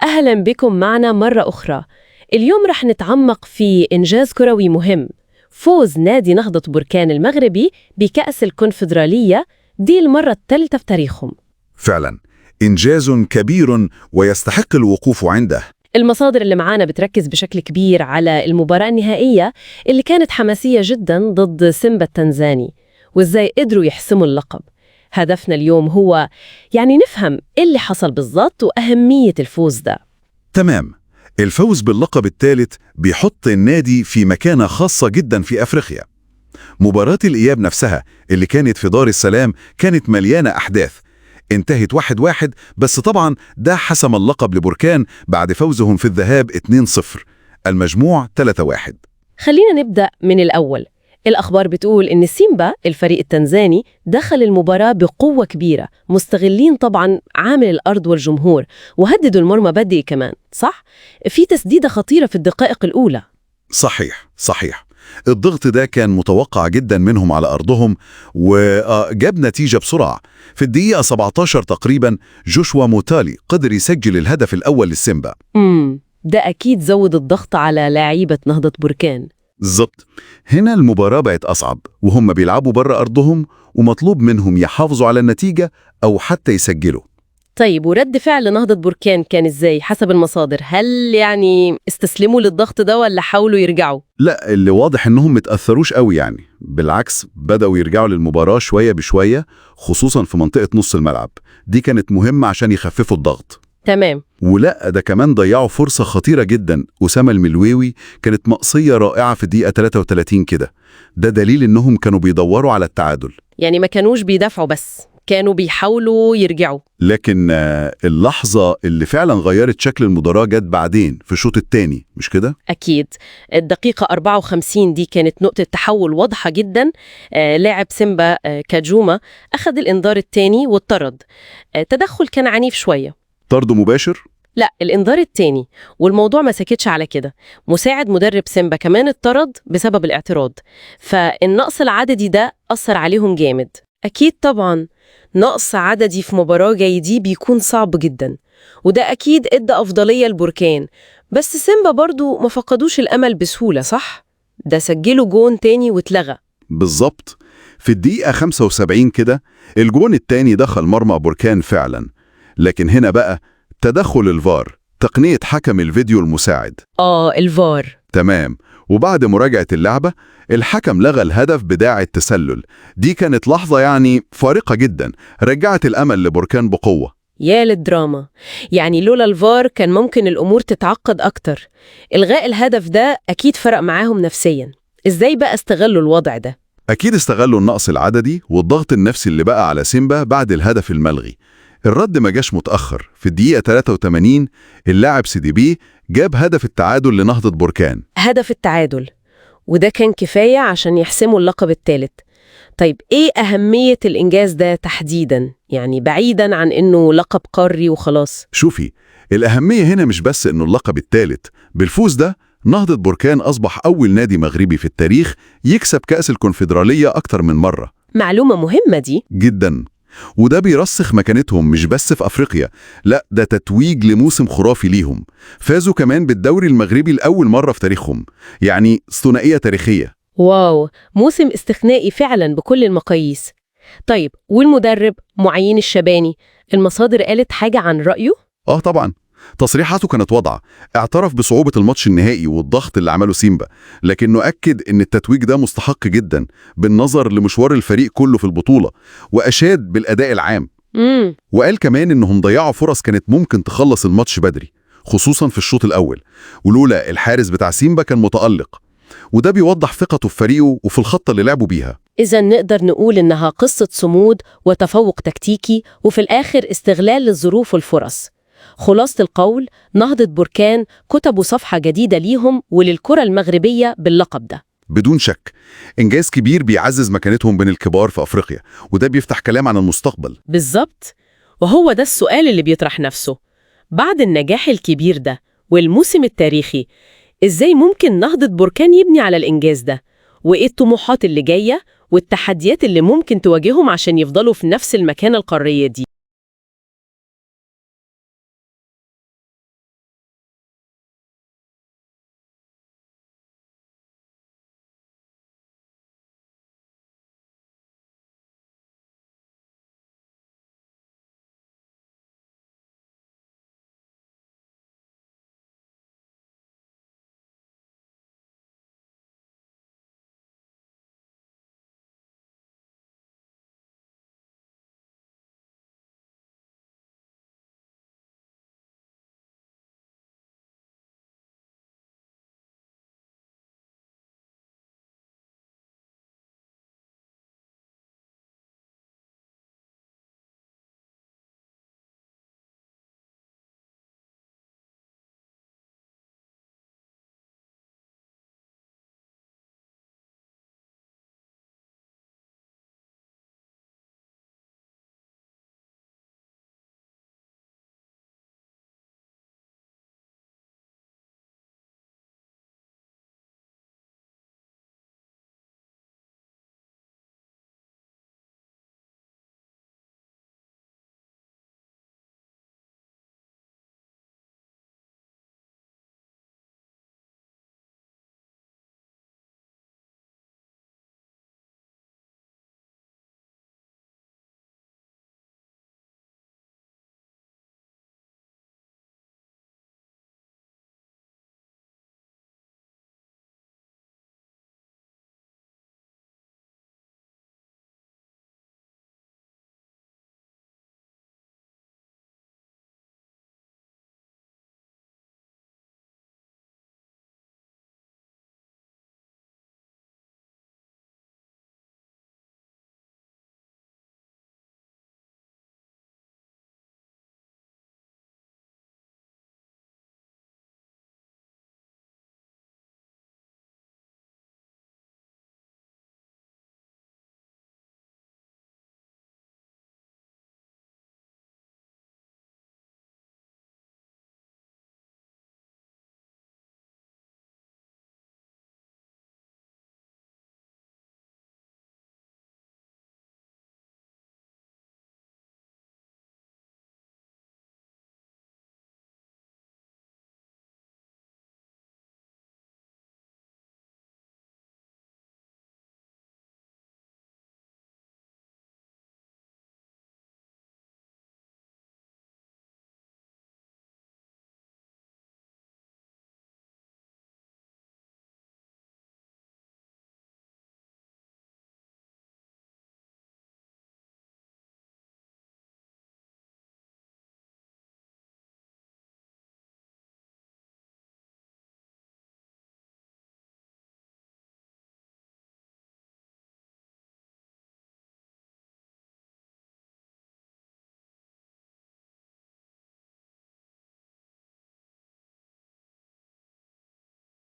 أهلا بكم معنا مرة أخرى. اليوم رح نتعمق في إنجاز كروي مهم، فوز نادي نهضة بركان المغربي بكأس الكونفدرالية، دي المرة الثالثة في تاريخهم. فعلا إنجاز كبير ويستحق الوقوف عنده. المصادر اللي معانا بتركز بشكل كبير على المباراة النهائية اللي كانت حماسية جدا ضد سيمبا التنزاني، وإزاي قدروا يحسموا اللقب. هدفنا اليوم هو نفهم إيه اللي حصل بالضبط وأهمية الفوز ده. تمام، الفوز باللقب الثالث بيحط النادي في مكانة خاصة جدا في أفريقيا. مباراة الإياب نفسها اللي كانت في دار السلام كانت مليانة أحداث، انتهت 1-1، بس طبعا ده حسم اللقب لبركان بعد فوزهم في الذهاب 2-0، المجموع 3-1. خلينا نبدأ من الأول. الأخبار بتقول إن سيمبا الفريق التنزاني دخل المباراة بقوة كبيرة، مستغلين طبعاً عامل الأرض والجمهور، وهددوا المرمى بدري كمان، صح؟ في تسديدة خطيرة في الدقائق الأولى. صحيح. الضغط ده كان متوقع جدا منهم على أرضهم، وجاب نتيجة بسرعة. في الدقيقة 17 تقريبا جوشوا موتالي قدر يسجل الهدف الأول للسيمبا. ده أكيد زود الضغط على لاعيبة نهضة بركان. بالظبط، هنا المباراة بقت أصعب، وهم بيلعبوا بره أرضهم ومطلوب منهم يحافظوا على النتيجة أو حتى يسجلوا. طيب، ورد فعل نهضة بركان كان إزاي حسب المصادر؟ هل استسلموا للضغط ده ولا حاولوا يرجعوا؟ لا، اللي واضح إنهم متأثروش قوي، بالعكس بدأوا يرجعوا للمباراة شوية بشوية، خصوصا في منطقة نص الملعب. دي كانت مهمة عشان يخففوا الضغط. تمام. ولا ده كمان ضيعوا فرصة خطيرة جدا، أسامة الملويوي كانت مقصية رائعة في الدقيقة 33 كده. ده دليل إنهم كانوا بيدوروا على التعادل، ما كانوش بيدافعوا بس، كانوا بيحاولوا يرجعوا. لكن اللحظة اللي فعلا غيرت شكل المباراة جت بعدين في الشوط الثاني، مش كده؟ أكيد. الدقيقة 54 دي كانت نقطة تحول واضحة جدا. لاعب سيمبا كاجوما أخذ الإنذار الثاني واتطرد. تدخل كان عنيف شوية. طرد مباشر؟ لا، الإنذار الثاني، والموضوع ما سكتش على كده. مساعد مدرب سيمبا كمان اتطرد بسبب الاعتراض، فالنقص العددي ده أثر عليهم جامد. أكيد طبعا، نقص عددي في مباراة جاي بيكون صعب جدا، وده أكيد إدى أفضلية لبركان. بس سيمبا برضو ما فقدوش الأمل بسهولة، صح؟ ده سجلوا جون تاني واتلغى. بالظبط، في الدقيقة 75 كده الجون التاني دخل مرمى بركان فعلا، لكن هنا بقى تدخل الفار، تقنية حكم الفيديو المساعد. الفار. تمام، وبعد مراجعة اللعبة الحكم لغى الهدف بداعي التسلل. دي كانت لحظة فارقة جدا، رجعت الأمل لبركان بقوة. يا للدراما، لولا الفار كان ممكن الأمور تتعقد أكتر. إلغاء الهدف ده أكيد فرق معاهم نفسيا. إزاي بقى استغلوا الوضع ده؟ أكيد استغلوا النقص العددي والضغط النفسي اللي بقى على سيمبا بعد الهدف الملغي. الرد ما جاش متأخر، في الدقيقة 83 اللاعب سيديبي جاب هدف التعادل لنهضة بركان. هدف التعادل، وده كان كفاية عشان يحسموا اللقب الثالث. طيب، إيه أهمية الإنجاز ده تحديداً؟ بعيداً عن إنه لقب قاري وخلاص. شوفي، الأهمية هنا مش بس إنه اللقب الثالث. بالفوز ده نهضة بركان أصبح أول نادي مغربي في التاريخ يكسب كأس الكونفدرالية أكتر من مرة. معلومة مهمة دي جداً، وده بيرسخ مكانتهم مش بس في أفريقيا، لا ده تتويج لموسم خرافي ليهم. فازوا كمان بالدوري المغربي لأول مرة في تاريخهم، ثنائية تاريخية. واو، موسم استثنائي فعلا بكل المقاييس. طيب، والمدرب معين الشباني، المصادر قالت حاجة عن رأيه؟ طبعا، تصريحاته كانت واضحة. اعترف بصعوبة الماتش النهائي والضغط اللي عمله سيمبا، لكنه أكد إن التتويج ده مستحق جدا بالنظر لمشوار الفريق كله في البطولة، وأشاد بالأداء العام. وقال كمان إنهم ضيعوا فرص كانت ممكن تخلص الماتش بدري، خصوصا في الشوط الأول، ولولا الحارس بتاع سيمبا كان متألق. وده بيوضح ثقته في فريقه وفي الخطة اللي لعبوا بيها. إذا نقدر نقول إنها قصة صمود وتفوق تكتيكي، وفي الآخر استغلال للظروف والفرص. خلاصة القول، نهضة بركان كتبوا صفحة جديدة ليهم وللكرة المغربية باللقب ده. بدون شك إنجاز كبير بيعزز مكانتهم بين الكبار في أفريقيا، وده بيفتح كلام عن المستقبل. بالظبط، وهو ده السؤال اللي بيطرح نفسه. بعد النجاح الكبير ده والموسم التاريخي، إزاي ممكن نهضة بركان يبني على الإنجاز ده؟ وإيه الطموحات اللي جاية والتحديات اللي ممكن تواجههم عشان يفضلوا في نفس المكانة القارية دي؟